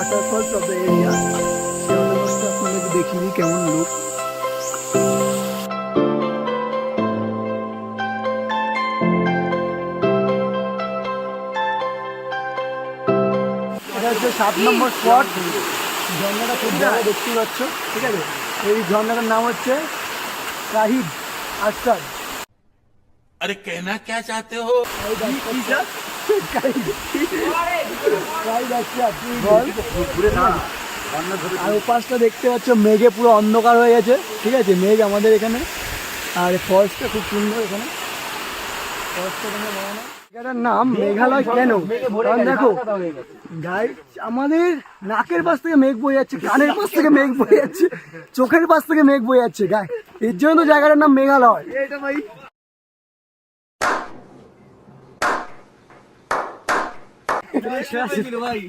waterfalls of the area. আপনাদের দেখিনি কেমন লুক। এটা হচ্ছে 7 নম্বর স্পট। ঝর্ণাটা খুব ভালো দেখতে পাচ্ছ, ঠিক আছে। এই ঝর্ণাটার নাম হচ্ছে শাহিদ আসাদ। अरे कहना क्या चाहते हो? আর উপাসটা দেখতে পাচ্ছ মেঘে পুরো অন্ধকার হয়ে গেছে, ঠিক আছে। মেঘ আমাদের এখানে, আর ফলসটা খুব সুন্দর এখানে। এটার নাম মেঘালয় কেন? কারণ দেখো গাইড, আমাদের নাকের পাশ থেকে মেঘ বয়ে যাচ্ছে, কানের পাশ থেকে মেঘ বয়ে যাচ্ছে, চোখের পাশ থেকে মেঘ বয়ে যাচ্ছে গাইড। এর জন্য তো জায়গাটার নাম মেঘালয়। ভাই